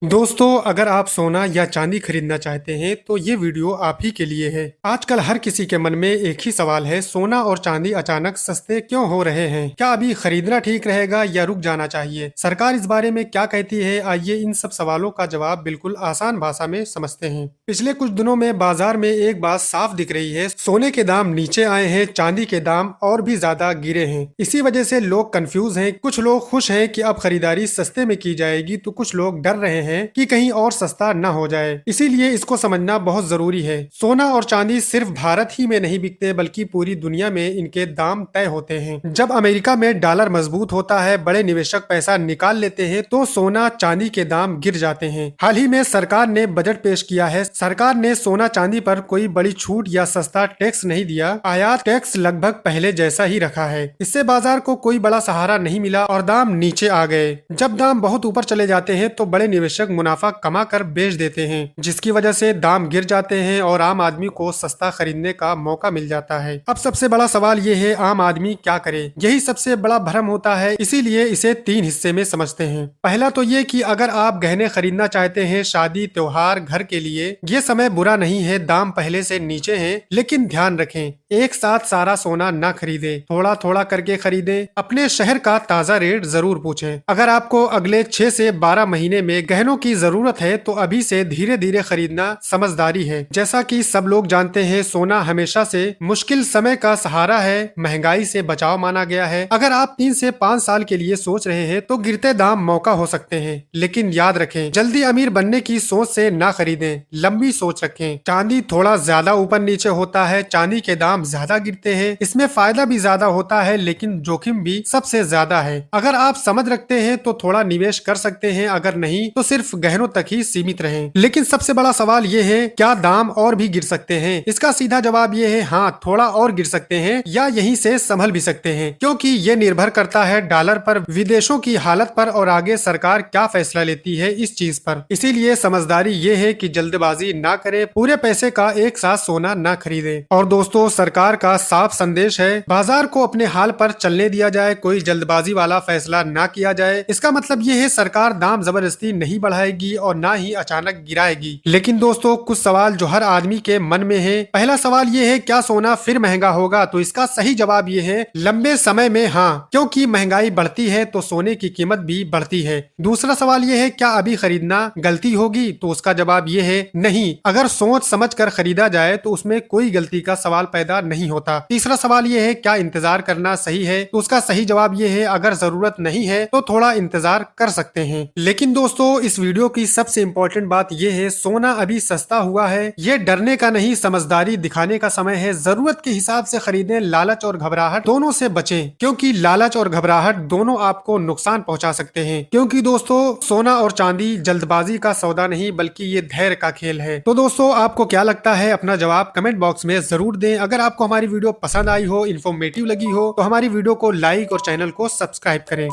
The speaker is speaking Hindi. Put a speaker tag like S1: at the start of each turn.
S1: दोस्तों, अगर आप सोना या चांदी खरीदना चाहते हैं तो ये वीडियो आप ही के लिए है। आजकल हर किसी के मन में एक ही सवाल है, सोना और चांदी अचानक सस्ते क्यों हो रहे हैं? क्या अभी खरीदना ठीक रहेगा या रुक जाना चाहिए? सरकार इस बारे में क्या कहती है? आइए इन सब सवालों का जवाब बिल्कुल आसान भाषा में समझते हैं। पिछले कुछ दिनों में बाजार में एक बात साफ दिख रही है, सोने के दाम नीचे आए हैं, चांदी के दाम और भी ज्यादा गिरे हैं। इसी वजह से लोग कंफ्यूज हैं। कुछ लोग खुश हैं कि अब खरीदारी सस्ते में की जाएगी, तो कुछ लोग डर रहे हैं कि कहीं और सस्ता न हो जाए। इसीलिए इसको समझना बहुत जरूरी है। सोना और चांदी सिर्फ भारत ही में नहीं बिकते, बल्कि पूरी दुनिया में इनके दाम तय होते हैं। जब अमेरिका में डॉलर मजबूत होता है, बड़े निवेशक पैसा निकाल लेते हैं, तो सोना चांदी के दाम गिर जाते हैं। हाल ही में सरकार ने बजट पेश किया है। सरकार ने सोना चांदी पर कोई बड़ी छूट या सस्ता टैक्स नहीं दिया। आयात टैक्स लगभग पहले जैसा ही रखा है। इससे बाजार को कोई बड़ा सहारा नहीं मिला और दाम नीचे आ गए। जब दाम बहुत ऊपर चले जाते हैं तो बड़े निवेशक मुनाफा कमा कर बेच देते हैं, जिसकी वजह से दाम गिर जाते हैं और आम आदमी को सस्ता खरीदने का मौका मिल जाता है। अब सबसे बड़ा सवाल ये है, आम आदमी क्या करे? यही सबसे बड़ा भ्रम होता है। इसीलिए इसे तीन हिस्से में समझते हैं। पहला तो ये कि अगर आप गहने खरीदना चाहते हैं, शादी, त्योहार, घर के लिए, ये समय बुरा नहीं है। दाम पहले से नीचे हैं, लेकिन ध्यान रखें, एक साथ सारा सोना न खरीदे, थोड़ा थोड़ा करके खरीदे। अपने शहर का ताजा रेट जरूर पूछें। अगर आपको अगले 6 से 12 महीने में गहनों की जरूरत है तो अभी से धीरे धीरे खरीदना समझदारी है। जैसा कि सब लोग जानते हैं, सोना हमेशा से मुश्किल समय का सहारा है, महंगाई से बचाव माना गया है। अगर आप 3 से 5 साल के लिए सोच रहे हैं तो गिरते दाम मौका हो सकते हैं, लेकिन याद रखें, जल्दी अमीर बनने की सोच से ना खरीदें, लंबी सोच रखें। चांदी थोड़ा ज्यादा ऊपर नीचे होता है, चांदी के दाम ज्यादा गिरते हैं। इसमें फायदा भी ज्यादा होता है, लेकिन जोखिम भी सबसे ज्यादा है। अगर आप समझ रखते हैं तो थोड़ा निवेश कर सकते हैं, अगर नहीं तो सिर्फ गहनों तक ही सीमित रहें। लेकिन सबसे बड़ा सवाल ये है, क्या दाम और भी गिर सकते हैं? इसका सीधा जवाब ये है, हाँ, थोड़ा और गिर सकते हैं या यहीं से संभल भी सकते हैं, क्योंकि ये निर्भर करता है डॉलर पर, विदेशों की हालत पर और आगे सरकार क्या फैसला लेती है इस चीज पर। इसीलिए समझदारी ये है कि जल्दबाजी ना करें, पूरे पैसे का एक साथ सोना ना खरीदें। और दोस्तों, सरकार का साफ संदेश है, बाजार को अपने हाल पर चलने दिया जाए, कोई जल्दबाजी वाला फैसला ना किया जाए। इसका मतलब ये है, सरकार दाम जबरदस्ती नहीं बढ़ाएगी और ना ही अचानक गिराएगी। लेकिन दोस्तों, कुछ सवाल जो हर आदमी के मन में है। पहला सवाल ये है, क्या सोना फिर महंगा होगा? तो इसका सही जवाब ये है, लंबे समय में हाँ, क्योंकि महंगाई बढ़ती है तो सोने की कीमत भी बढ़ती है। दूसरा सवाल ये है, क्या अभी खरीदना गलती होगी? तो उसका जवाब ये है, नहीं, अगर सोच समझ कर खरीदा जाए तो उसमें कोई गलती का सवाल पैदा नहीं होता। तीसरा सवाल ये है, क्या इंतजार करना सही है? तो उसका सही जवाब ये है, अगर जरूरत नहीं है तो थोड़ा इंतजार कर सकते हैं। लेकिन दोस्तों, इस वीडियो की सबसे इंपॉर्टेंट बात यह है, सोना अभी सस्ता हुआ है, ये डरने का नहीं, समझदारी दिखाने का समय है। जरूरत के हिसाब से खरीदें, लालच और घबराहट दोनों से बचें, क्योंकि लालच और घबराहट दोनों आपको नुकसान पहुंचा सकते हैं। क्योंकि दोस्तों, सोना और चांदी जल्दबाजी का सौदा नहीं, बल्कि ये धैर्य का खेल है। तो दोस्तों, आपको क्या लगता है? अपना जवाब कमेंट बॉक्स में जरूर दें। अगर आपको हमारी वीडियो पसंद आई हो, इन्फॉर्मेटिव लगी हो, तो हमारी वीडियो को लाइक और चैनल को सब्सक्राइब करें।